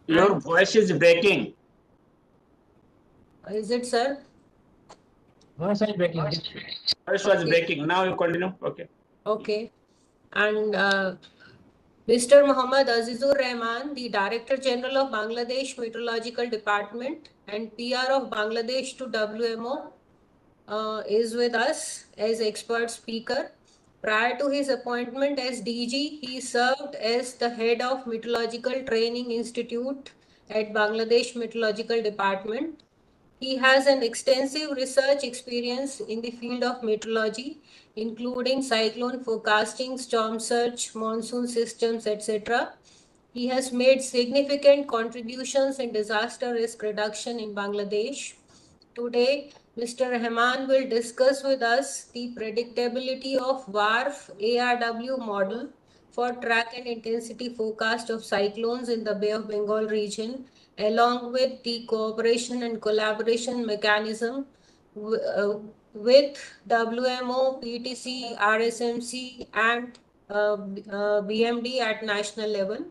Your voice is breaking. Is it, sir? Voice is breaking. Voice was breaking. Now you continue. Okay. Okay. And Mr. Muhammad Azizur Rahman, the Director General of Bangladesh Meteorological Department and PR of Bangladesh to WMO, is with us as expert speaker. Prior to his appointment as DG, he served as the head of Meteorological Training Institute at Bangladesh Meteorological Department. He has an extensive research experience in the field of meteorology, including cyclone forecasting, storm surge, monsoon systems, etc. He has made significant contributions in disaster risk reduction in Bangladesh. Today, Mr. Rahman will discuss with us the predictability of WRF-ARW model for track and intensity forecast of cyclones in the Bay of Bengal region, along with the cooperation and collaboration mechanism with WMO, PTC, RSMC, and BMD at national level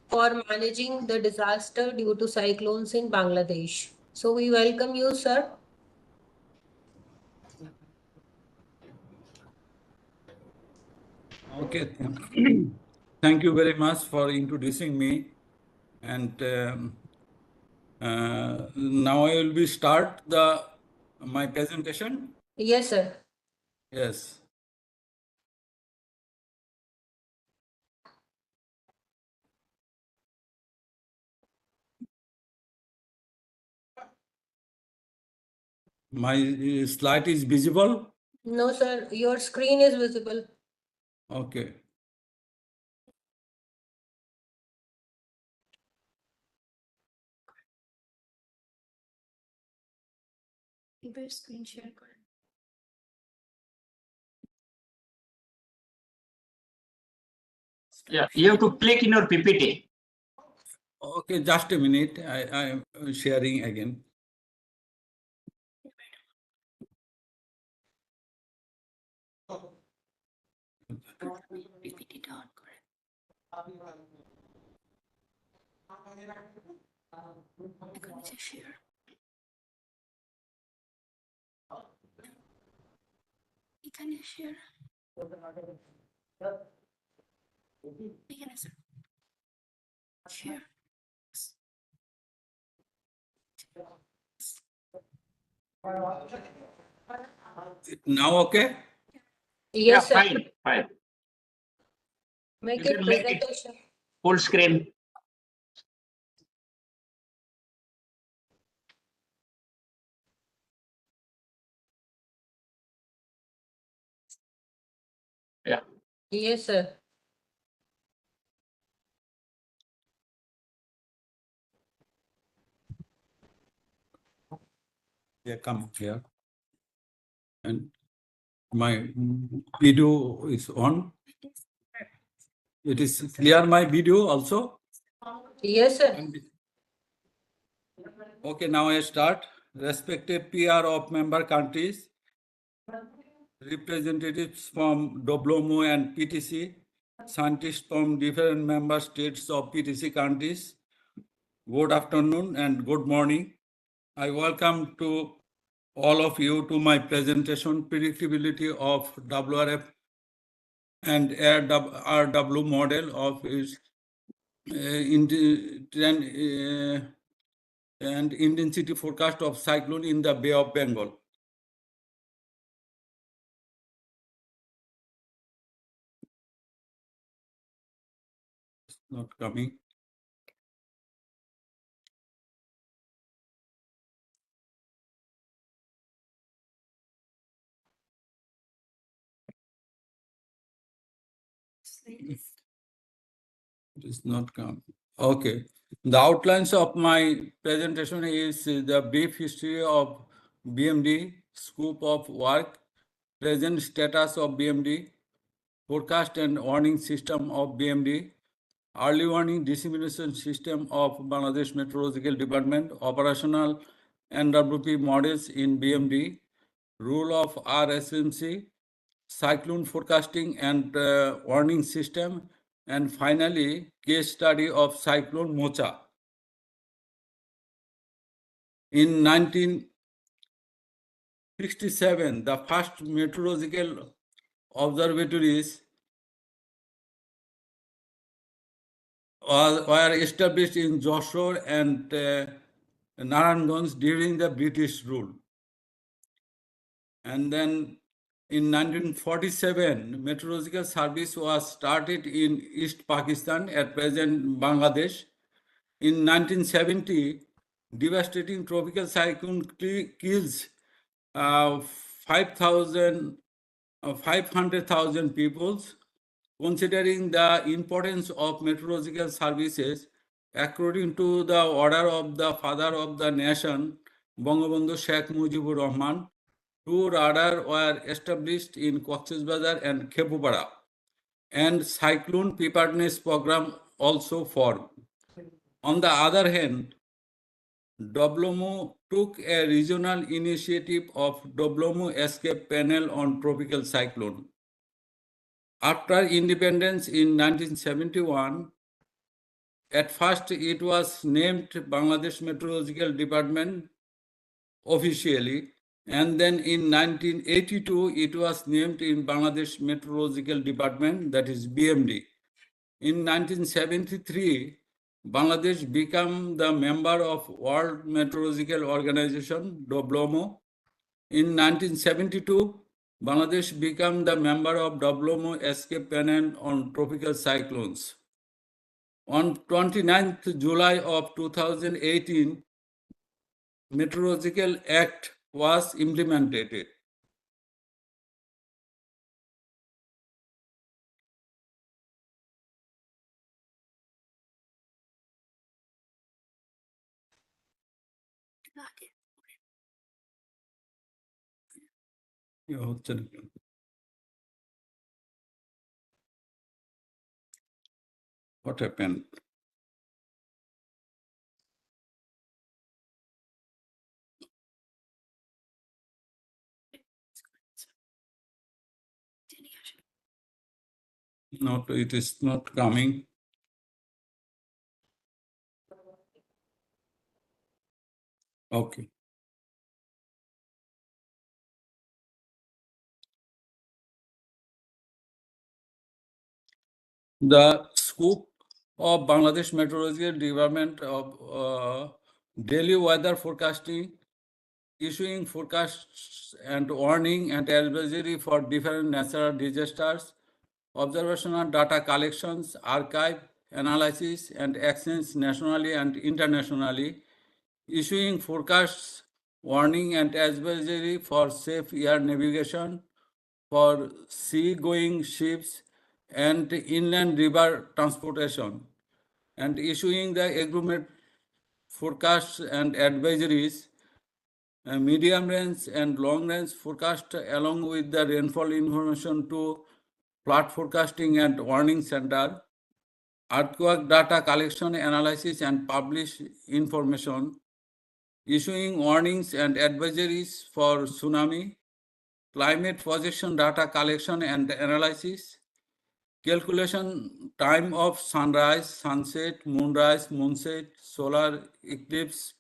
for managing the disaster due to cyclones in Bangladesh. So we welcome you, sir. Okay. Thank you very much for introducing me. And now I will be start my presentation. Yes, sir. Yes. My slide is visible? No, sir. Your screen is visible. Okay. screen share করেন। Yeah, you have to click in your PPT. Okay, just a minute. I am sharing again. PPT-টা on করেন। এখন হচ্ছে share। এখানে share। এখানে sir. share। Now okay? Yes, sir. Fine, fine. Make You it can make it presentation. full screen. Yeah. Yes, sir. Yeah, come here. And my video is on. It is clear my video also? Yes, sir. Okay, now I start. Respected PR of member countries, representatives from WMO and PTC, scientists from different member states of PTC countries, good afternoon and good morning. I welcome to all of you to my presentation, Predictability of WRF and ARW model of its and intensity forecast of cyclone in the Bay of Bengal. It's not coming. It is not come. Okay. The outlines of my presentation is the brief history of BMD, scope of work, present status of BMD, forecast and warning system of BMD, early warning dissemination system of Bangladesh Meteorological Department, operational NWP models in BMD, role of RSMC, cyclone forecasting and warning system, and finally, case study of cyclone Mocha. In 1967, the first meteorological observatories were established in Jashore and Naranganj during the British rule. And then in 1947, meteorological service was started in East Pakistan, at present Bangladesh. In 1970, devastating tropical cyclone kills 500,000 people. Considering the importance of meteorological services, according to the order of the father of the nation, Bangabandhu Sheikh Mujibur Rahman, 2 radars were established in Cox's Bazar and Khepupara, and cyclone preparedness program also formed. On the other hand, WMO took a regional initiative of WMO Escape Panel on Tropical Cyclone. After independence in 1971, at first it was named Bangladesh Meteorological Department officially, and then in 1982 it was named in Bangladesh Meteorological Department, that is BMD. In 1973, Bangladesh became the member of World Meteorological Organization, WMO. In 1972, Bangladesh became the member of WMO Escape Panel on Tropical Cyclones. On 29th July of 2018, Meteorological Act was implemented. What happened? No, it is not coming. Okay. The scope of Bangladesh Meteorological Department of daily weather forecasting, issuing forecasts and warning and advisory for different natural disasters, observational data collections, archive, analysis, and exchange nationally and internationally, issuing forecasts, warning, and advisory for safe air navigation, for sea-going ships, and inland river transportation, and issuing the agreement forecasts and advisories, medium range and long range forecast along with the rainfall information to flood forecasting and warning center, earthquake data collection, analysis, and publish information, issuing warnings and advisories for tsunami, climate projection data collection and analysis, calculation time of sunrise, sunset, moonrise, moonset, solar eclipse,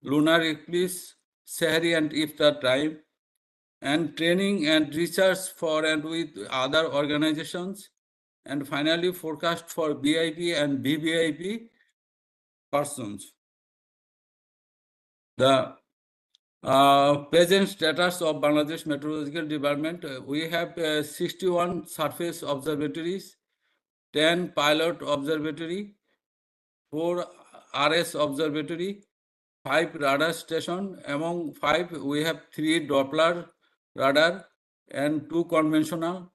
lunar eclipse, Sahari and iftar time, and training and research for and with other organizations, and finally forecast for BIP and VVIP persons. The present status of Bangladesh Meteorological Department, we have 61 surface observatories, 10 pilot observatory, 4 RS observatory, 5 radar station. Among 5, we have 3 Doppler radar and 2 conventional.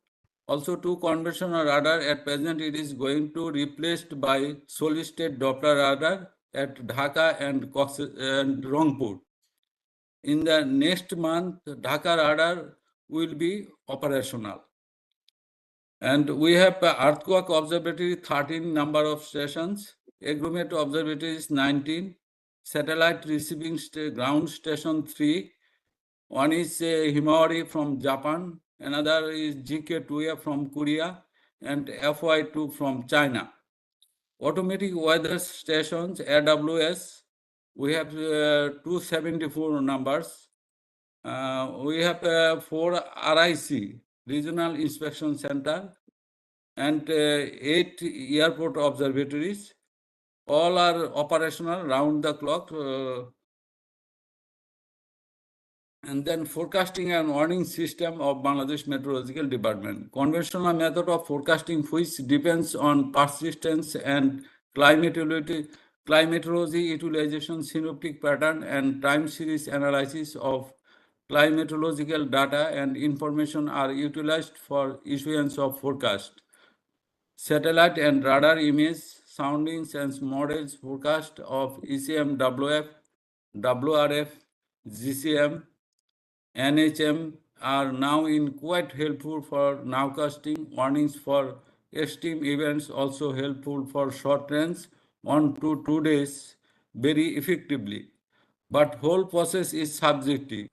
Also 2 conventional radar. At present, it is going to replaced by solid state Doppler radar at Dhaka and Rangpur. In the next month, Dhaka radar will be operational. And we have earthquake observatory, 13 number of stations, agglomerated observatories 19, satellite receiving ground station 3, one is Himawari from Japan, another is GK2A from Korea, and FY2 from China. Automatic weather stations, AWS, We have 274 numbers. We have 4 RIC, Regional Inspection Center, and 8 airport observatories. All are operational round the clock. And then forecasting and warning system of Bangladesh Meteorological Department. Conventional method of forecasting, which depends on persistence and climatology utilization, synoptic pattern, and time series analysis of climatological data and information are utilized for issuance of forecast. Satellite and radar image, soundings and models forecast of ECM, WF, WRF, GCM, NHM are now in quite helpful for nowcasting. Warnings for extreme events also helpful for short range, 1 to 2 days, very effectively. But whole process is subjective,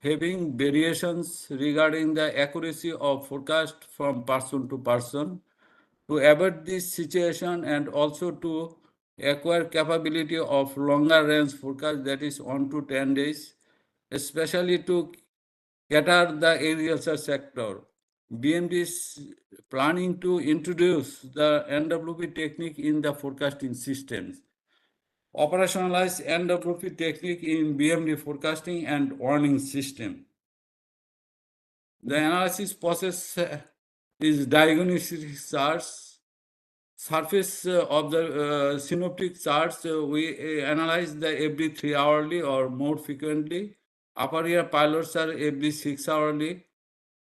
having variations regarding the accuracy of forecast from person to person. To avoid this situation and also to acquire capability of longer range forecast, that is 1 to 10 days, especially to cater the agriculture sector. BMD is planning to introduce the NWP technique in the forecasting systems. Operationalize NWP technique in BMD forecasting and warning system. The analysis process is diagnostic charts. Surface of the synoptic charts, we analyze the every 3 hourly or more frequently. Upper ear pilots are every 6 hourly.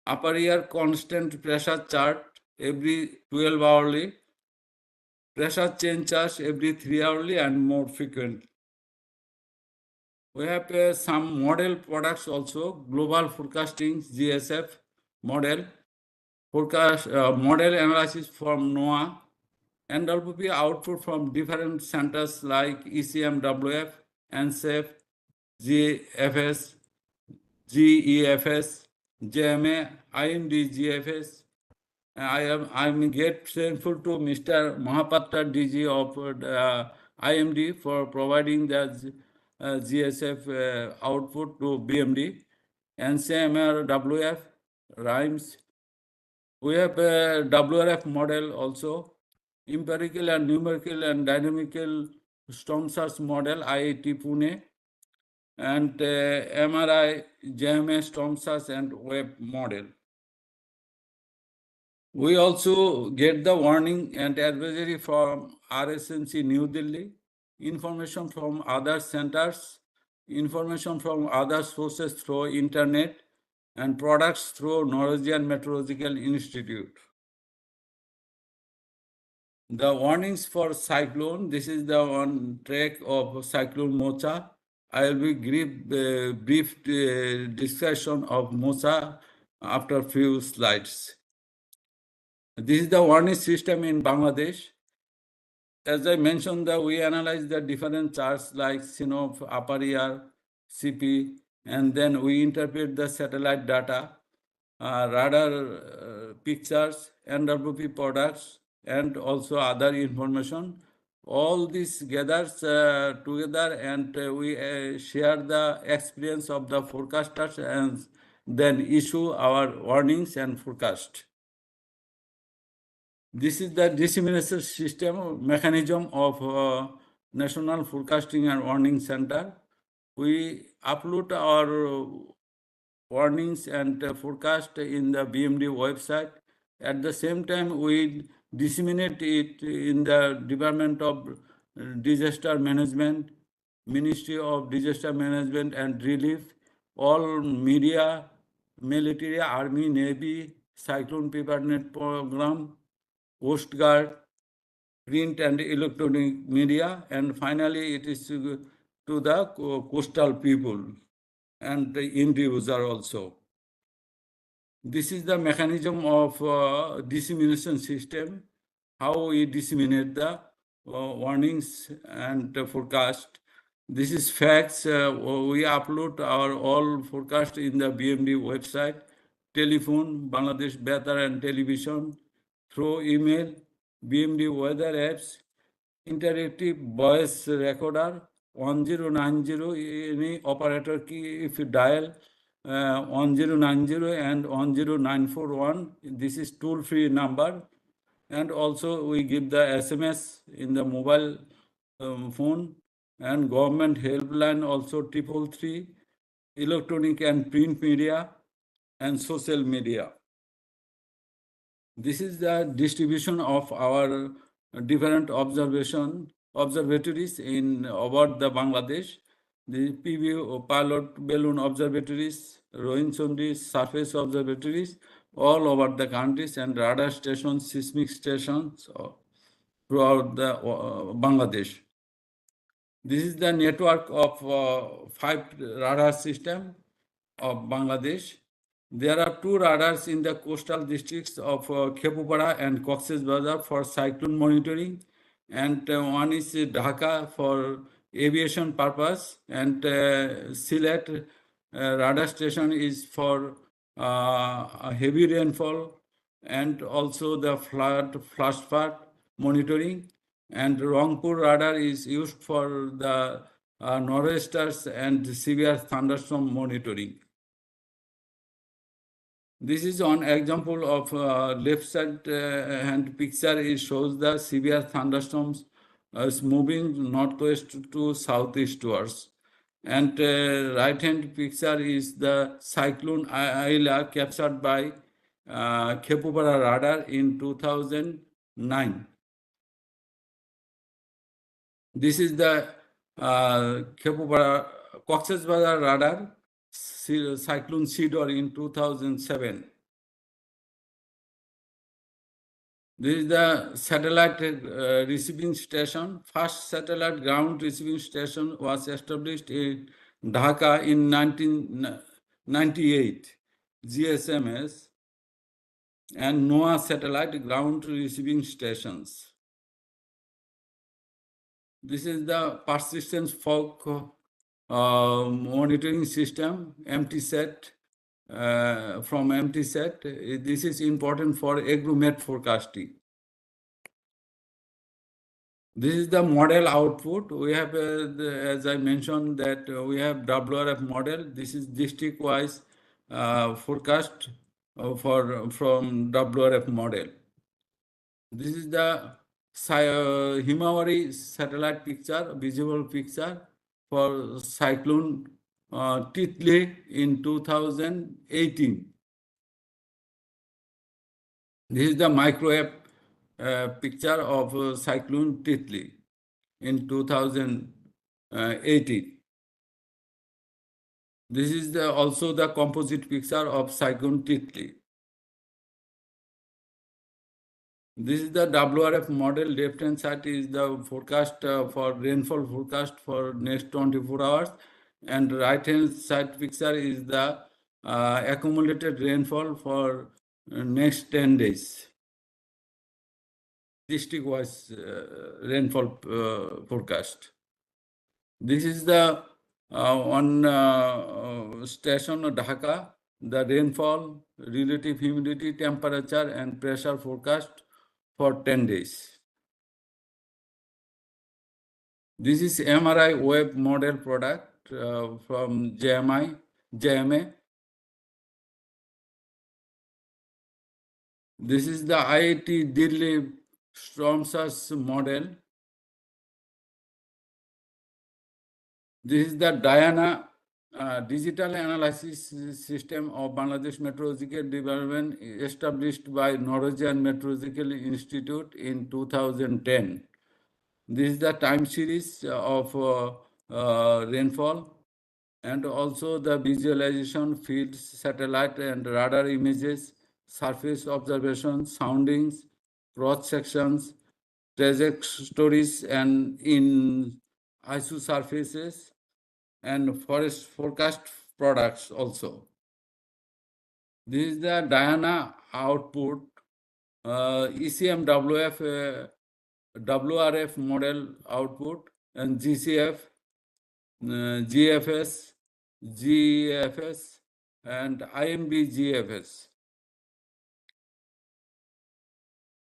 Upper ear constant pressure chart every 12 hourly. Pressure change charts every 3 hourly and more frequent. We have some model products also. Global forecasting GSF model. Forecast model analysis from NOAA. NWP output from different centers like ECMWF, NSEF, GFS, GEFS, JMA, IMD, GFS. I'm grateful to Mr. Mahapatra DG of IMD for providing the GSF output to BMD. NCMR, WF, RIMES. We have a WRF model also. Empirical and numerical and dynamical storm surge model, IIT Pune, and MRI, JMA storm surge and web model. We also get the warning and advisory from RSNC New Delhi, information from other centers, information from other sources through internet, and products through Norwegian Meteorological Institute. The warnings for cyclone, this is the one track of cyclone Mocha. I will give brief discussion of Mocha after few slides. This is the warning system in Bangladesh. As I mentioned, we analyze the different charts like SYNOP, upper ear, CP, and then we interpret the satellite data, radar pictures, NWP products, and also other information. All this gathers together, and we share the experience of the forecasters and then issue our warnings and forecast. This is the dissemination system mechanism of National Forecasting and Warning Center. We upload our warnings and forecast in the BMD website. At the same time, we disseminate it in the Department of Disaster Management, Ministry of Disaster Management and Relief, all media, military, army, navy, cyclone preparedness program, Coast Guard, print and electronic media, and finally it is to the coastal people and the end user also. This is the mechanism of dissemination system, how we disseminate the warnings and forecast. This is facts. We upload our all forecast in the BMD website, telephone, Bangladesh Betar and television, through email, BMD weather apps, interactive voice recorder, 1090, any operator key, if you dial 1090 and 10941, this is toll-free number. And also we give the SMS in the mobile phone, and government helpline also 333, electronic and print media and social media. This is the distribution of our different observatories in about the Bangladesh. The PV pilot balloon observatories, Rohingy's surface observatories, all over the countries, and radar stations, seismic stations throughout the Bangladesh. This is the network of 5 radar system of Bangladesh. There are 2 radars in the coastal districts of Khepupara and Cox's Bazar for cyclone monitoring, and one is Dhaka for aviation purpose, and Sylhet radar station is for heavy rainfall and also the flash flood monitoring, and Rangpur radar is used for the nor'easters and severe thunderstorm monitoring. This is one example of left side hand picture. It shows the severe thunderstorms moving northwest to southeastwards. And right hand picture is the cyclone Aila captured by Khepupara radar in 2009. This is the Khepupara Cox's Bazar radar cyclone Sidor in 2007. This is the satellite receiving station. First satellite ground receiving station was established in Dhaka in 1998, GSMS, and NOAA satellite ground receiving stations. This is the persistence fog monitoring system, MTSat, from MTSat. This is important for agromet forecasting. This is the model output. We have, as I mentioned, that we have WRF model. This is district-wise forecast from WRF model. This is the Himawari satellite picture, visible picture for cyclone Titli in 2018. This is the microwave picture of cyclone Titli in 2018. This is also the composite picture of cyclone Titli. This is the WRF model. Left hand side is the forecast for rainfall forecast for next 24 hours, and right hand side picture is the accumulated rainfall for next 10 days. District-wise rainfall forecast. This is the one station of Dhaka, the rainfall, relative humidity, temperature, and pressure forecast for 10 days. This is MRI web model product from JMA. This is the IIT Delhi storm surge model. This is the Diana digital analysis system of Bangladesh Meteorological Department, established by Norwegian Meteorological Institute in 2010. This is the time series of rainfall, and also the visualization, fields, satellite and radar images, surface observations, soundings, cross sections, trajectories, and in isosurfaces, and forest forecast products also. This is the Diana output, ECMWF, WRF model output, and GCF, GFS, GFS, and IMD GFS.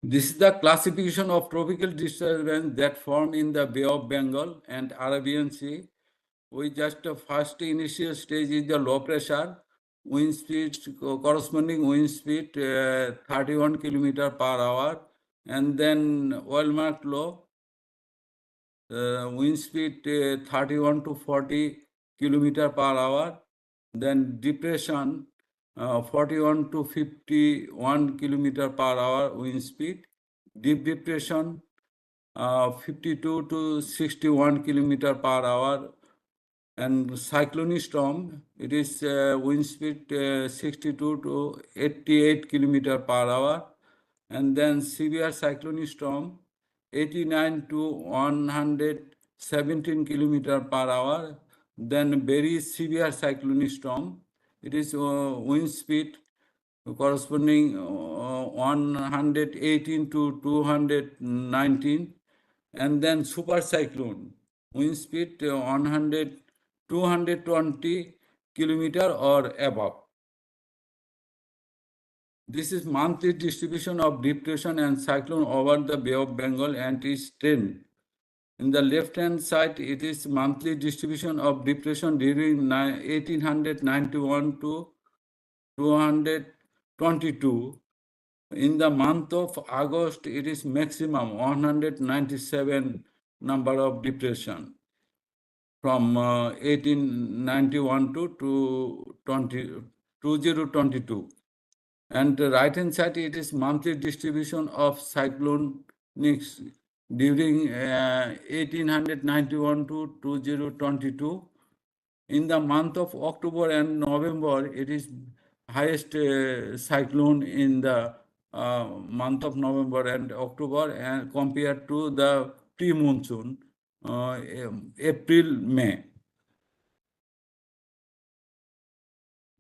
This is the classification of tropical disturbance that form in the Bay of Bengal and Arabian Sea. We just first initial stage is the low pressure, wind speed, corresponding wind speed 31 kilometer per hour, and then oil mark low, wind speed 31 to 40 kilometer per hour, then depression 41 to 51 kilometer per hour wind speed, deep depression 52 to 61 kilometer per hour, and cyclone storm, it is wind speed 62 to 88 kilometer per hour, and then severe cyclone storm 89 to 117 kilometer per hour, then very severe cyclone storm, it is wind speed corresponding 118 to 219, and then super cyclone, wind speed 220 kilometer or above. This is monthly distribution of depression and cyclone over the Bay of Bengal and its trend. In the left-hand side, it is monthly distribution of depression during 1891 to 222. In the month of August, it is maximum 197 number of depression from 1891 to 2022. And the right-hand side, it is monthly distribution of cyclonics during 1891 to 2022. In the month of October and November, it is highest cyclone in the month of November and October, and compared to the pre-monsoon, April, May.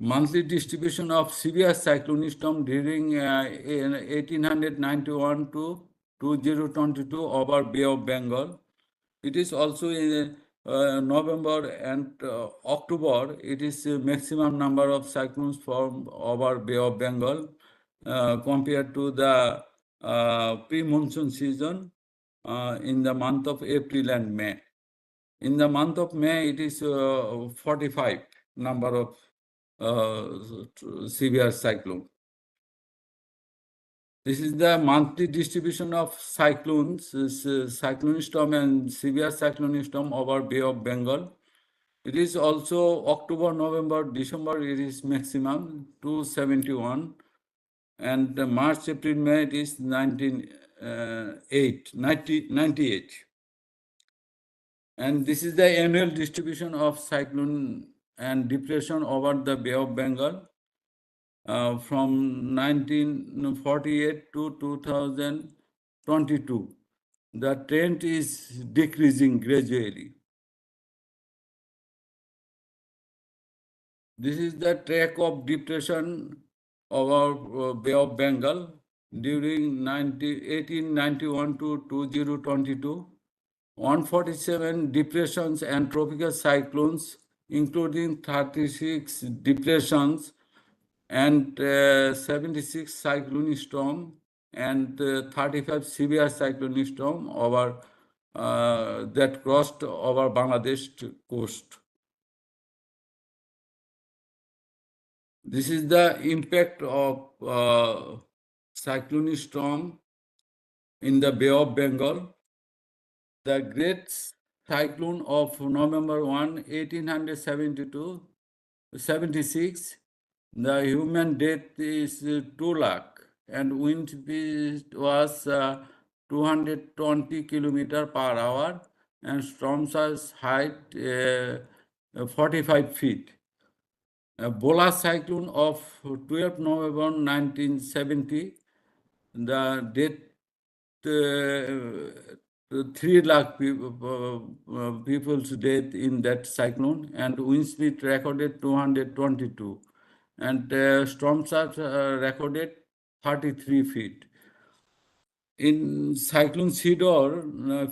Monthly distribution of severe cyclone storm during 1891 to 2022 over Bay of Bengal. It is also in November and October, it is maximum number of cyclones formed over Bay of Bengal compared to the pre-monsoon season in the month of April and May. In the month of May, it is 45 number of severe cyclone. This is the monthly distribution of cyclones, cyclone storm and severe cyclone storm over Bay of Bengal. It is also October, November, December, it is maximum 271. And March, April, May, it is 98. And this is the annual distribution of cyclone and depression over the Bay of Bengal. From 1948 to 2022, the trend is decreasing gradually. This is the track of depression over Bay of Bengal during 1891 to 2022. 147 depressions and tropical cyclones, including 36 depressions and 76 cyclone storm and 35 severe cyclone storm over that crossed over Bangladesh coast. This is the impact of cyclone storm in the Bay of Bengal. The Great Cyclone of November 1, 1876, the human death is 2 lakh and wind speed was 220 kilometer per hour and storm surge height 45 feet. Bola cyclone of 12 November 1970, the death 3 lakh people's death in that cyclone, and wind speed recorded 222, and storm surge recorded 33 feet. In Cyclone Sidor,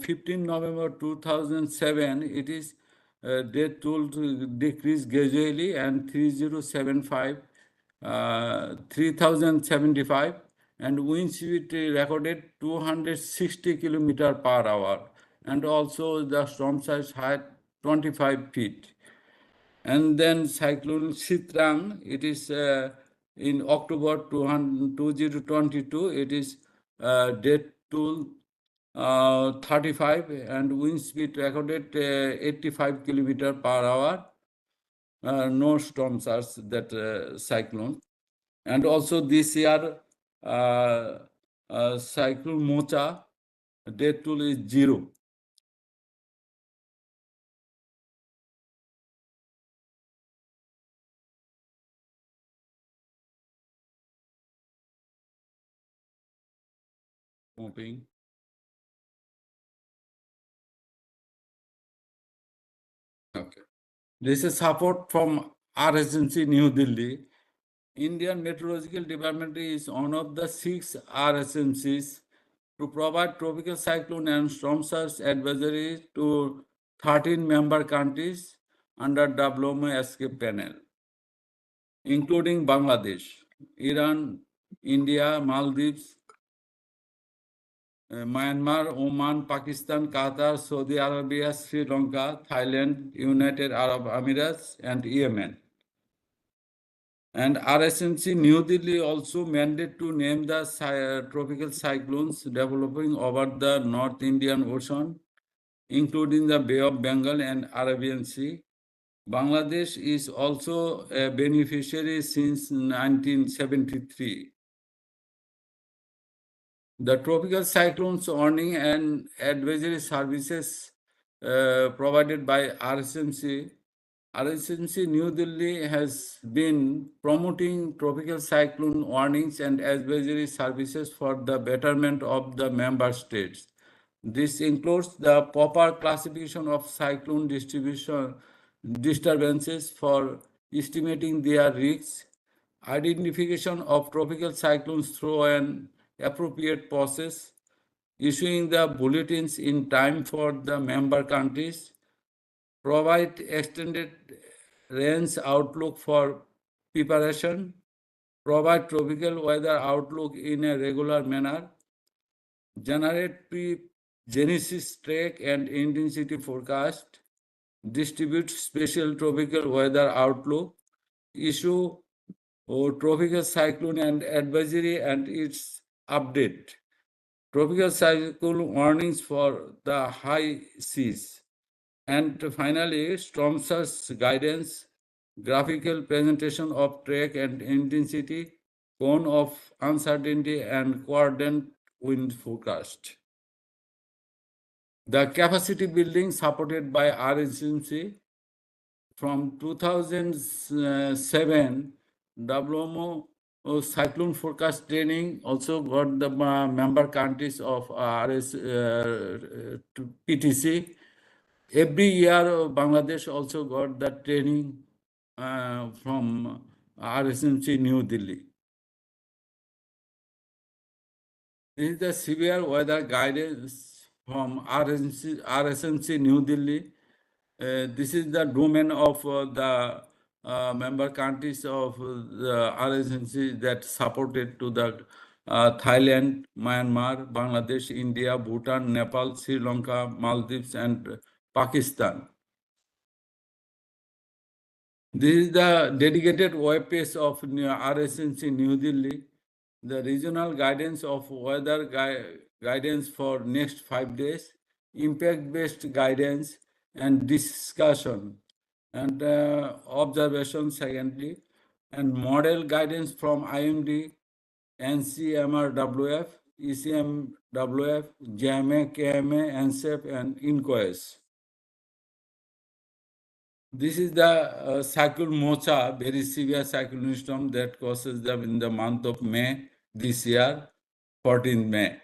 15 November 2007, it is death toll decreased gradually and 3075, 3075, and wind speed recorded 260 kilometer per hour, and also the storm size height 25 feet. And then cyclone Sitrang, it is in October 2022, it is date to 35 and wind speed recorded 85 kilometer per hour. No storm surge that cyclone. And also this year, cyclone Mocha, date tool is 0. Moving. Okay. This is support from our agency, New Delhi. Indian Meteorological Department is one of the 6 RSMCs to provide tropical cyclone and storm surge advisory to 13 member countries under WMO escape panel, including Bangladesh, Iran, India, Maldives, Myanmar, Oman, Pakistan, Qatar, Saudi Arabia, Sri Lanka, Thailand, United Arab Emirates, and Yemen. And RSMC New Delhi also mandated to name the tropical cyclones developing over the North Indian Ocean, including the Bay of Bengal and Arabian Sea. Bangladesh is also a beneficiary since 1973. The tropical cyclones warning and advisory services provided by RSMC New Delhi has been promoting tropical cyclone warnings and advisory services for the betterment of the member states. This includes the proper classification of cyclone disturbances for estimating their risks, identification of tropical cyclones through an appropriate process, issuing the bulletins in time for the member countries, provide extended range outlook for preparation, provide tropical weather outlook in a regular manner, generate pre-genesis track and intensity forecast, distribute special tropical weather outlook, issue tropical cyclone and advisory and its update, tropical cyclone warnings for the high seas, and finally, storm surge guidance, graphical presentation of track and intensity, cone of uncertainty, and coordinate wind forecast. The capacity building supported by RSMC from 2007, WMO cyclone forecast training also got the member countries of PTC. Every year, Bangladesh also got that training from RSMC New Delhi. This is the severe weather guidance from RSMC New Delhi. This is the domain of the member countries of the RSMC that supported to the Thailand, Myanmar, Bangladesh, India, Bhutan, Nepal, Sri Lanka, Maldives, and Pakistan. This is the dedicated web page of RSMC New Delhi. The regional guidance of weather guidance for next 5 days, impact-based guidance and discussion, and observation secondly, and model guidance from IMD, NCMRWF, ECMWF, JMA, KMA, NCEP, and INCOES. This is the cyclone Mocha, very severe cyclone storm that causes them in the month of May this year, 14th May.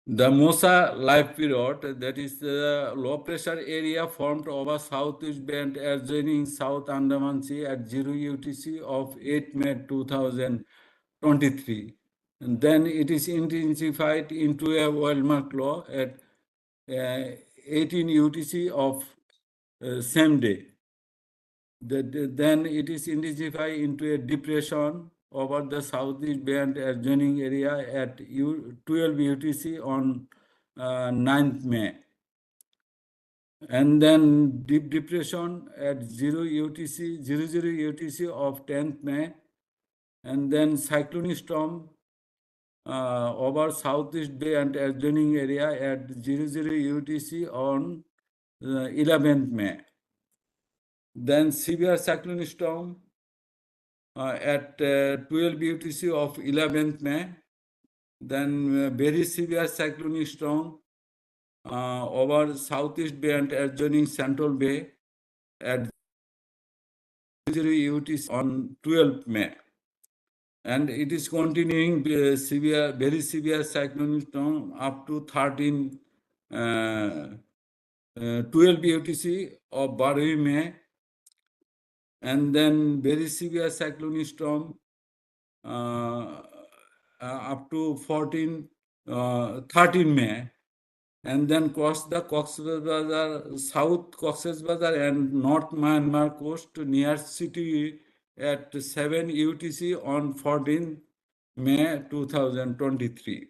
The Mocha life period, that is the low pressure area formed over southeast band adjoining South Andaman Sea at 0 UTC of 8 May 2023. And then it is intensified into a wildmark low at 18 UTC of same day. Then it is intensified into a depression over the southeast bay and adjoining area at 12 UTC on 9th May. And then deep depression at 00 UTC of 10th May. And then cyclone storm over southeast bay and adjoining area at 00 UTC on 11th May. Then severe cyclone storm at 12 UTC of 11th May. Then very severe cyclone storm over southeast bay and adjoining central bay at 00 UTC on 12th May. And it is continuing severe, very severe cyclone storm up to 12 UTC of 12 May. And then very severe cyclone storm up to 13 May. And then cross the Cox's Bazar, South Cox's Bazar and North Myanmar coast near city at 7 UTC on 14 May 2023.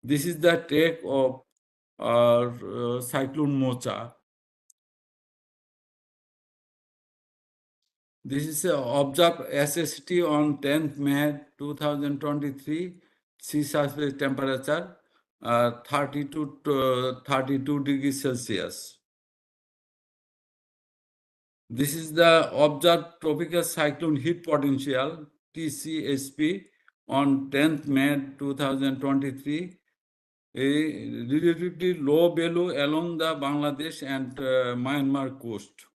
This is the track of our cyclone Mocha. This is observed SST on 10th May 2023, sea surface temperature 30 to 32 degrees Celsius. This is the observed tropical cyclone heat potential TCSP on 10th May 2023, a relatively low value along the Bangladesh and Myanmar coast.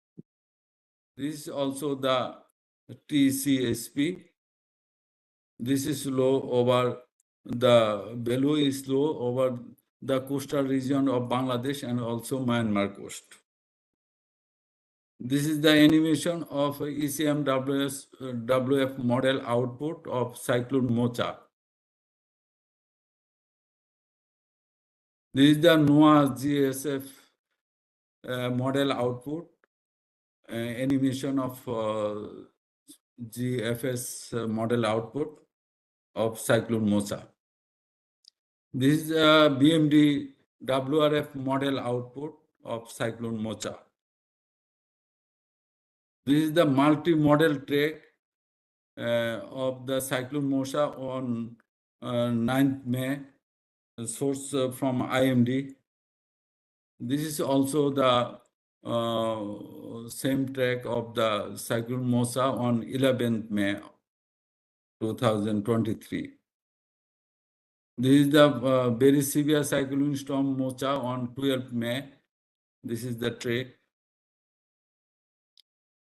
This is also the TCSP. This is low over the value is low over the coastal region of Bangladesh and also Myanmar coast. This is the animation of ECMWF model output of cyclone Mocha. This is the NOAA GSF model output, animation of GFS model output of cyclone Mocha. This is BMD WRF model output of cyclone Mocha. This is the multi-model track of the cyclone Mocha on 9th May, source from IMD. This is also the same track of the cyclone Mocha on 11th May 2023. This is the very severe cyclone storm Mocha on 12th May. This is the track.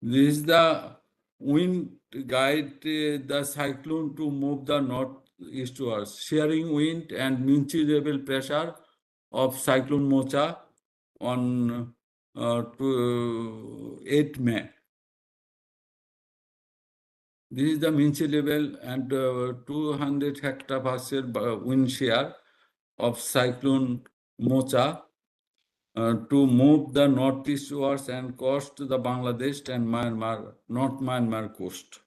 This is the wind guide the cyclone to move the northeastwards, sharing wind and mean sea level pressure of cyclone Mocha on 8th May. This is the mean sea level and 200 hectopascal wind shear of cyclone Mocha to move the northeastwards and coast the Bangladesh and Myanmar, North Myanmar coast.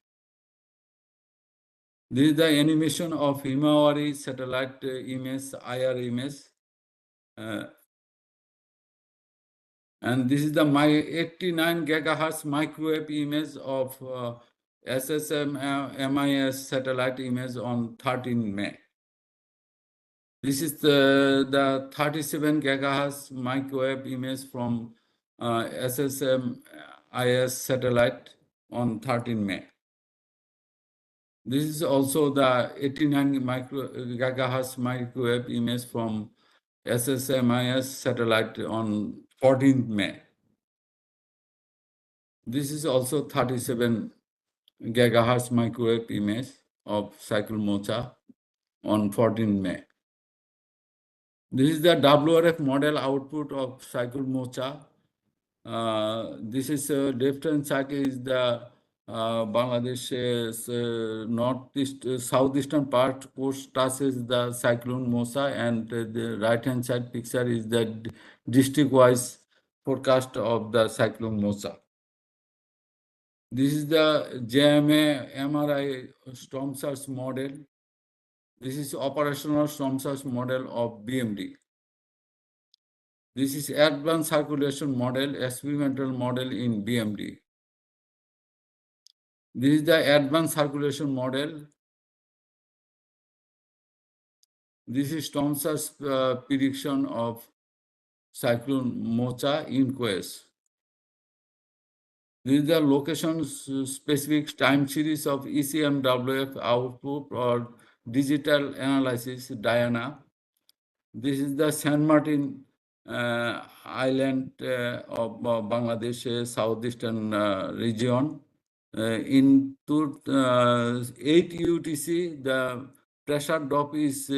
This is the animation of Himawari satellite image, IR image. And this is the 89 gigahertz microwave image of SSM-MIS satellite image on 13 May. This is the 37 gigahertz microwave image from SSM-IS satellite on 13 May. This is also the 89 gigahertz microwave image from SSM-IS satellite on 14th May. This is also 37 gigahertz microwave image of cyclone Mocha on 14th May. This is the WRF model output of cyclone Mocha. This is left-hand side is the Bangladesh's northeast, southeastern part coast touches the cyclone Mocha, and the right-hand side picture is the district-wise forecast of the cyclone Mocha. This is the JMA MRI storm surge model. This is operational storm surge model of BMD. This is advanced circulation model, experimental model in BMD. This is the advanced circulation model. This is storm surge prediction of cyclone Mocha in Quest. This is the location specific time series of ECMWF output or digital analysis, Diana. This is the San Martin island of Bangladesh, southeastern region. In 8 UTC, the pressure drop is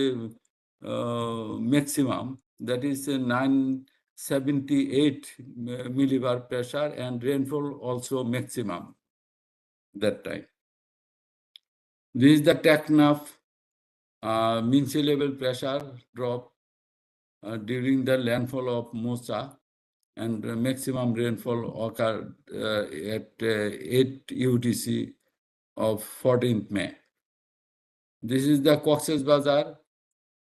maximum, that is 978 millibar pressure, and rainfall also maximum that time. This is the TACNAF mean sea level pressure drop during the landfall of Mocha, and maximum rainfall occurred at 8 UTC of 14th May. This is the Cox's Bazar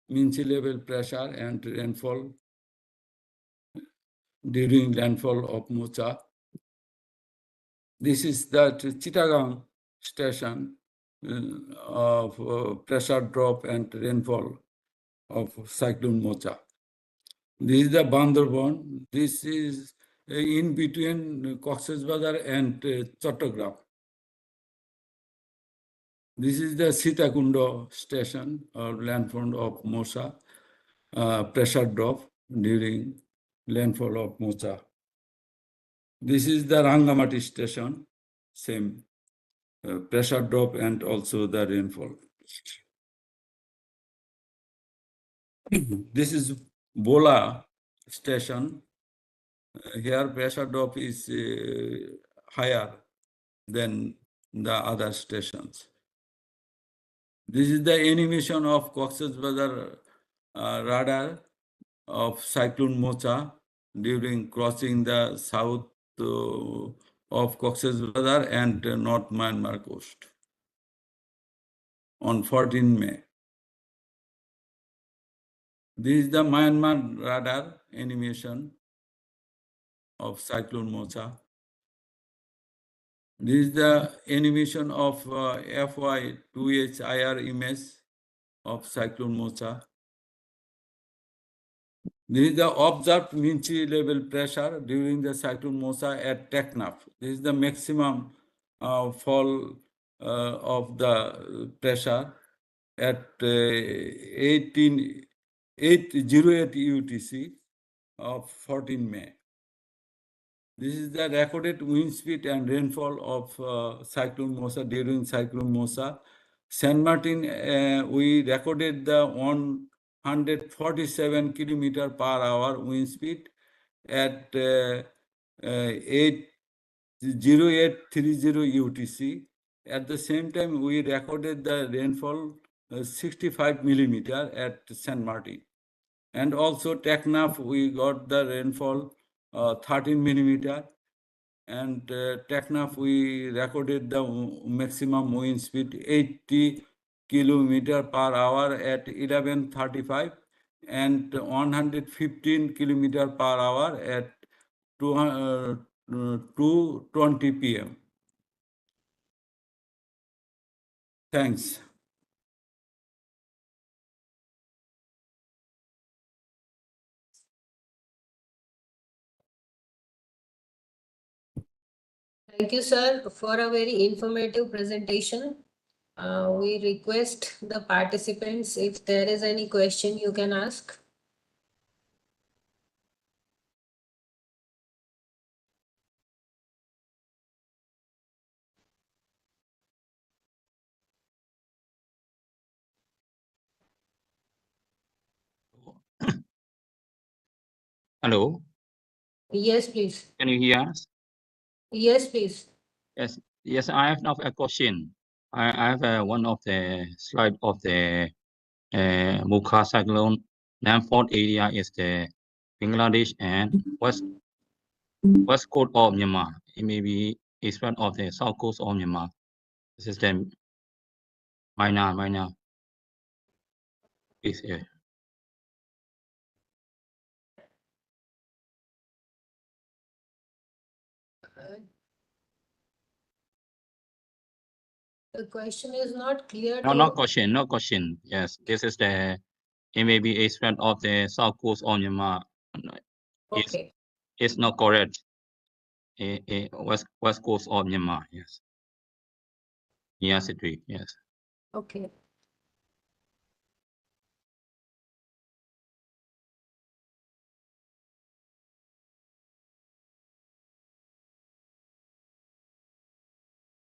mean sea level pressure and rainfall during landfall of Mocha. This is the Chittagong station of pressure drop and rainfall of cyclone Mocha. This is the Bandarban. This is in between Cox's Bazar and Chattogram. This is the Sitakundo station or landfall of Mocha, pressure drop during landfall of Mocha. This is the Rangamati station, same pressure drop and also the rainfall. This is Bola station. Here pressure drop is higher than the other stations. This is the animation of Cox's Bazar radar of cyclone Mocha during crossing the south of Cox's Bazar and North Myanmar coast on 14 May. This is the Myanmar radar animation of cyclone Mocha. This is the animation of FY2HIR image of cyclone Mocha. This is the observed mean sea level pressure during the cyclone Mocha at TACNAF. This is the maximum fall of the pressure at 808 UTC of 14 May. This is the recorded wind speed and rainfall of cyclone Mocha during cyclone Mocha. San Martin, we recorded the 147 kilometer per hour wind speed at 80830 UTC. At the same time, we recorded the rainfall 65 millimeter at San Martin. And also TACNAF, we got the rainfall 13 millimeter, and TACNAF, we recorded the maximum wind speed 80 kilometer per hour at 11:35 and 115 kilometer per hour at 2:20 p.m. Thanks. Thank you, sir, for a very informative presentation. We request the participants, if there is any question you can ask. Hello, Yes, please. can you hear us? Yes, please. Yes, I have now a question. I have one of the slide of the Mukha cyclone landfall area is the Bangladesh and west coast of Myanmar. It may be eastward of the south coast of Myanmar. This is the minor piece here. The question is not clear. No, no question. Yes, this is the, it may be eastward of the south coast of Myanmar. Okay. It's not correct. West coast of Myanmar, yes. Yes, yes. Okay.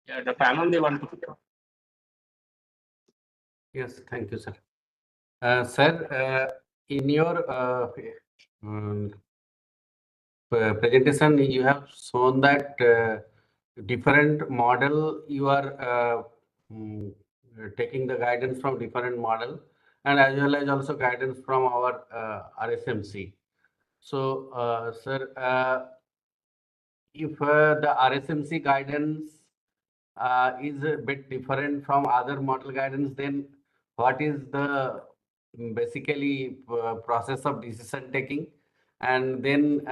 Yeah, the panel they want to. Yes, thank you, sir. Sir, in your presentation, you have shown that different model you are taking the guidance from different model, and as well as also guidance from our RSMC. So, sir, if the RSMC guidance is a bit different from other model guidance, then what is the basically process of decision taking? And then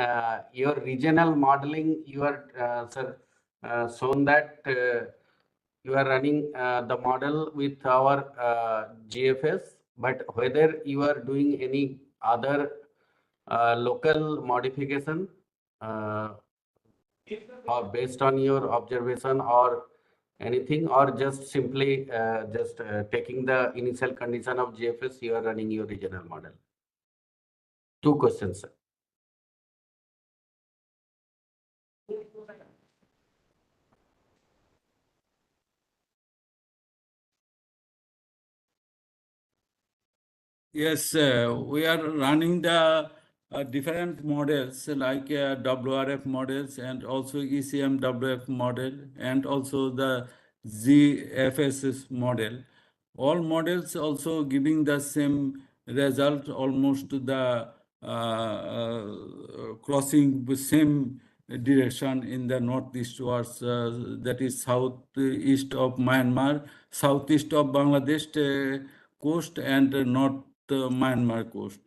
your regional modeling, you are sir, shown that you are running the model with our GFS, but whether you are doing any other local modification or based on your observation or anything, or just simply taking the initial condition of GFS, you are running your regional model? Two questions, sir. Yes, we are running the different models like WRF models and also ECMWF model and also the GFSS model. All models also giving the same result, almost the crossing the same direction in the northeast towards that is southeast of Myanmar, southeast of Bangladesh coast and north Myanmar coast.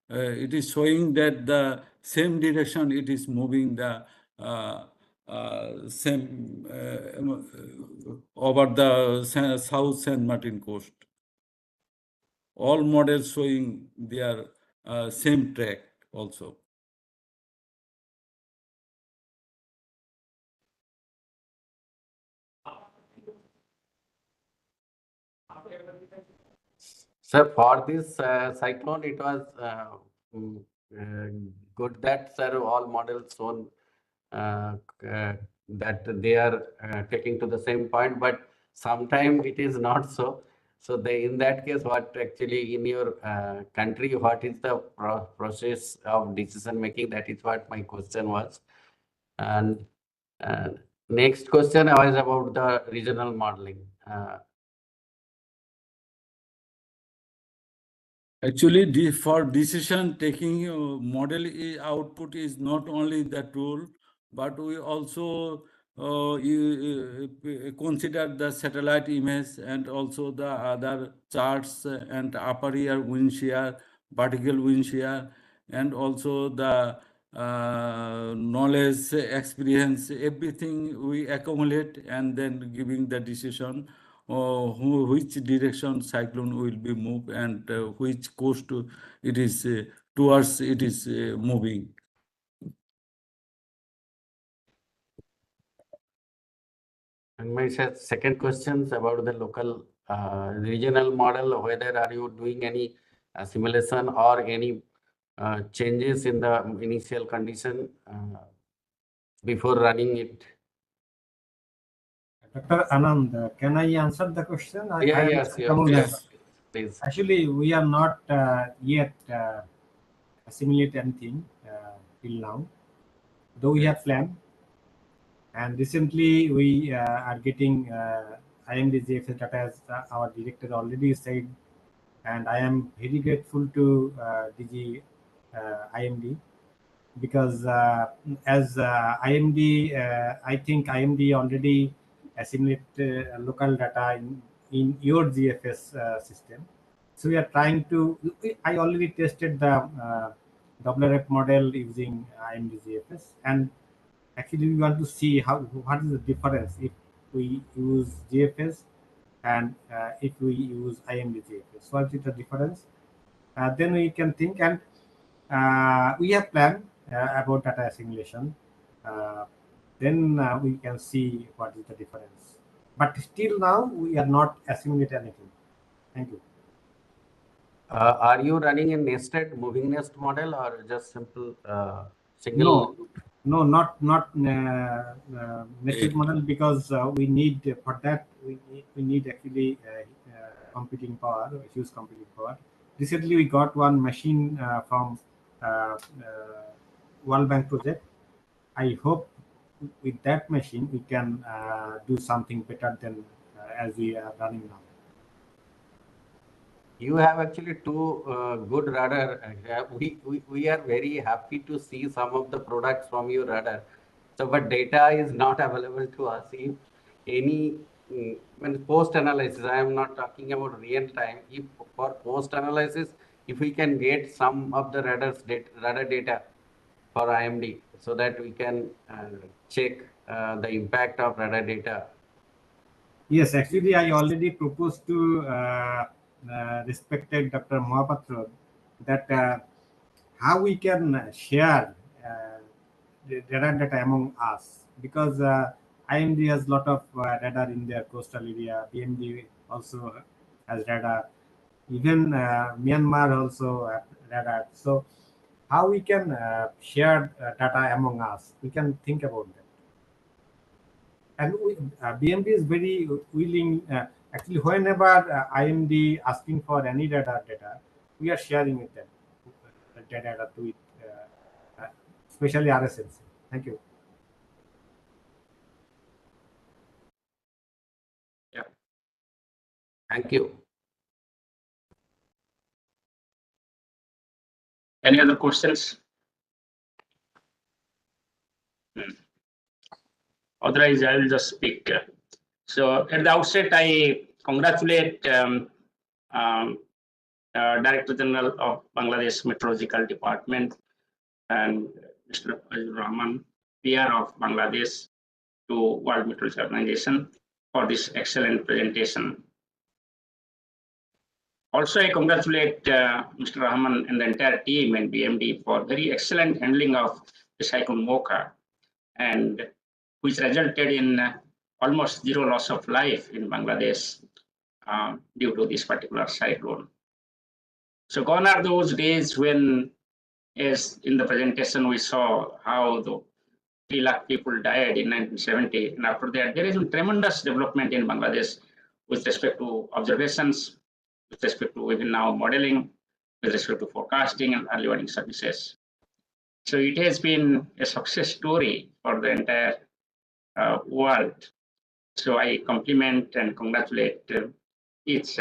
It is showing that the same direction it is moving the same over the South Saint Martin coast. All models showing their same track also. Sir, for this cyclone, it was good that, sir, all models shown that they are taking to the same point, but sometimes it is not so. So in that case, what actually in your country, what is the process of decision making? That is what my question was. And next question was about the regional modeling. Actually, for decision taking, model output is not only the tool, but we also consider the satellite image and also the other charts and upper ear wind shear, vertical wind shear, and also the knowledge, experience, everything we accumulate and then giving the decision which direction cyclone will be moved and which coast it is towards it is moving. And my second question is about the local regional model, whether are you doing any simulation or any changes in the initial condition before running it? Dr. Anand, can I answer the question? Yes, please. Actually, we are not yet simulate anything till now, though we have planned. And recently, we are getting IMD GFS data, as our director already said, and I am very grateful to DG IMD because as IMD, I think IMD already assimilate local data in your GFS system. So we are trying to, I already tested the WRF model using IMD GFS, and actually we want to see what is the difference if we use GFS and if we use IMD GFS. So what is the difference? Then we can think, and we have planned about data assimilation. Then we can see what is the difference. But still now we are not assimilating anything. Thank you. Are you running a nested moving nest model or just simple single? No, not nested model, because we need for that we need actually computing power, huge computing power. Recently, we got one machine from World Bank project. I hope with that machine we can do something better than as we are running now. You have actually two good radar. We are very happy to see some of the products from your radar. So, but data is not available to us. If any, when post analysis, I am not talking about real time. If for post analysis, if we can get some of the radar data for IMD, so that we can check the impact of radar data. Yes, actually, I already proposed to respected Dr. Mohapatra that how we can share the radar data among us, because IMD has a lot of radar in their coastal area. BMD also has radar. Even Myanmar also have radar. So how we can share data among us? We can think about that. And BMD is very willing. Actually, whenever IMD asking for any radar data, we are sharing with them data to it, especially RSLC. Thank you. Yeah. Thank you. Any other questions? Otherwise, I will just speak. So at the outset, I congratulate Director General of Bangladesh Meteorological Department and Mr. Azizur Rahman, PR of Bangladesh to World Meteorological Organization for this excellent presentation. Also, I congratulate Mr. Rahman and the entire team and BMD for very excellent handling of the cyclone Mocha, and which resulted in almost zero loss of life in Bangladesh due to this particular cyclone. So gone are those days when, as in the presentation, we saw how the 3 lakh people died in 1970, and after that there is a tremendous development in Bangladesh with respect to observations, with respect to even now modeling, with respect to forecasting and early warning services. So it has been a success story for the entire world. So I compliment and congratulate each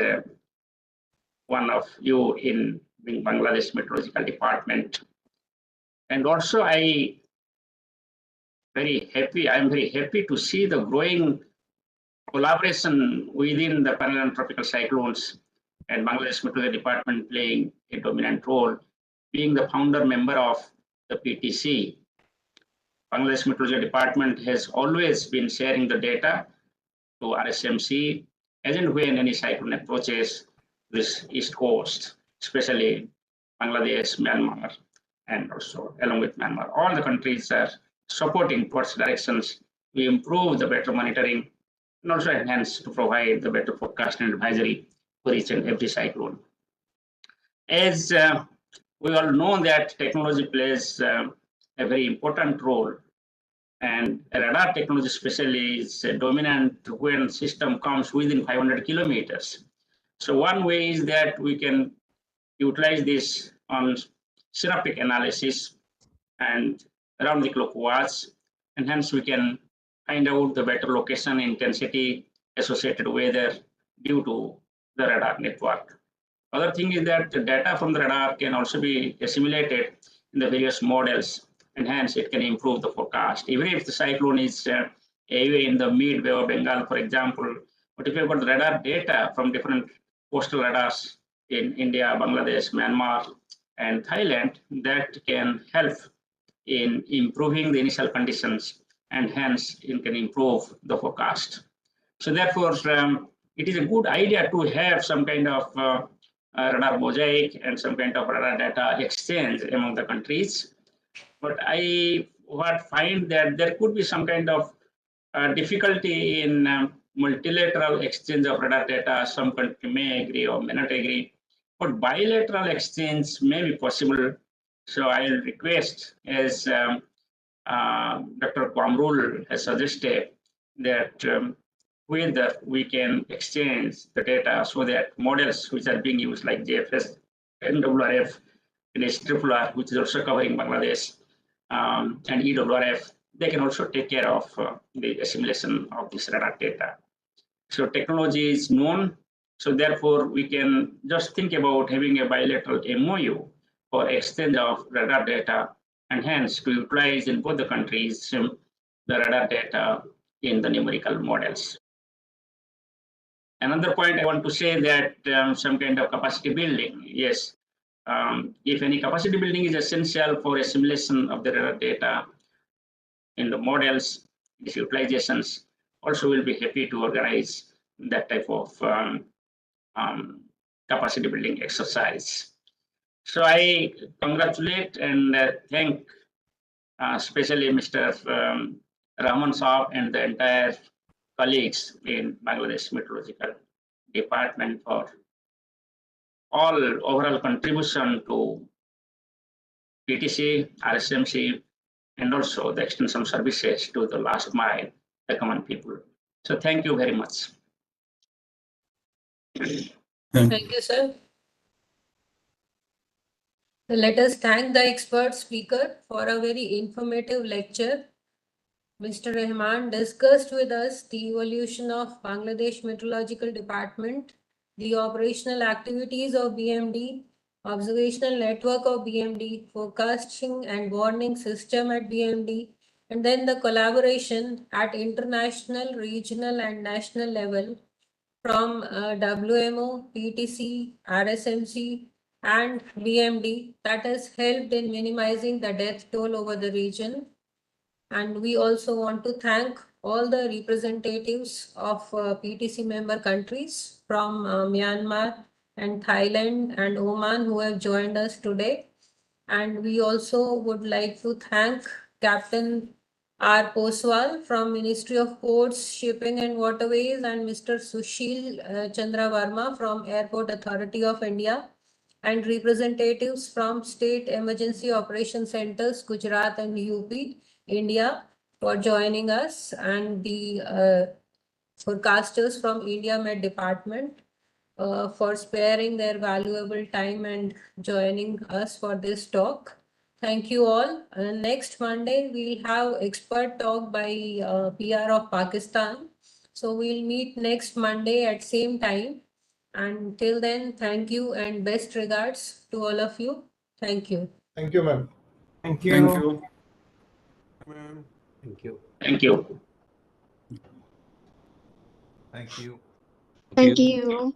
one of you in Bangladesh Meteorological Department. And also I am very happy to see the growing collaboration within the parallel tropical cyclones and Bangladesh Meteorology Department playing a dominant role, being the founder member of the PTC. Bangladesh Meteorology Department has always been sharing the data to RSMC as and when any cyclone approaches this east coast, especially Bangladesh, Myanmar, and also along with Myanmar. All the countries are supporting towards directions to improve the better monitoring and also enhance to provide the better forecast and advisory for each and every cyclone. As we all know that technology plays a very important role, and radar technology especially is dominant when system comes within 500 kilometers. So one way is that we can utilize this on synoptic analysis and around the clock watch, and hence we can find out the better location, intensity, associated weather due to the radar network. Other thing is that the data from the radar can also be assimilated in the various models and hence it can improve the forecast. Even if the cyclone is away in the mid Bay of Bengal, for example, but if you've got the radar data from different coastal radars in India, Bangladesh, Myanmar, and Thailand, that can help in improving the initial conditions, and hence it can improve the forecast. So therefore, it is a good idea to have some kind of radar mosaic and some kind of radar data exchange among the countries. But I find that there could be some kind of difficulty in multilateral exchange of radar data. Some country may agree or may not agree, but bilateral exchange may be possible. So I will request, as Dr. Kwamrul has suggested, that whether we can exchange the data so that models which are being used like JFS and WRF, and SRRR, which is also covering Bangladesh, and EWRF, they can also take care of the assimilation of this radar data. So technology is known, so therefore we can just think about having a bilateral MOU for exchange of radar data, and hence to utilize in both the countries the radar data in the numerical models. Another point I want to say that some kind of capacity building, yes, if any capacity building is essential for assimilation of the radar data in the models, these utilizations, also will be happy to organize that type of capacity building exercise. So I congratulate and thank especially Mr. Rahman Saab and the entire colleagues in Bangladesh Meteorological Department for all overall contribution to PTC, RSMC, and also the extension services to the last mile, the common people. So thank you very much. Thank you, sir. So let us thank the expert speaker for a very informative lecture. Mr. Rahman discussed with us the evolution of Bangladesh Meteorological Department, the operational activities of BMD, observational network of BMD, forecasting and warning system at BMD, and then the collaboration at international, regional, and national level from WMO, PTC, RSMC, and BMD that has helped in minimizing the death toll over the region. And we also want to thank all the representatives of PTC member countries from Myanmar and Thailand and Oman who have joined us today. And we also would like to thank Captain R. Poswal from Ministry of Ports, Shipping and Waterways, and Mr. Sushil Chandra Verma from Airport Authority of India, and representatives from State Emergency Operation Centers, Gujarat and UP, India, for joining us, and the forecasters from India Met Department for sparing their valuable time and joining us for this talk. Thank you all. Next Monday, we'll have expert talk by PR of Pakistan. So we'll meet next Monday at same time. And till then, thank you and best regards to all of you. Thank you. Thank you, ma'am. Thank you. Thank you. Ma'am. Thank you. Thank you. Thank you. Thank you.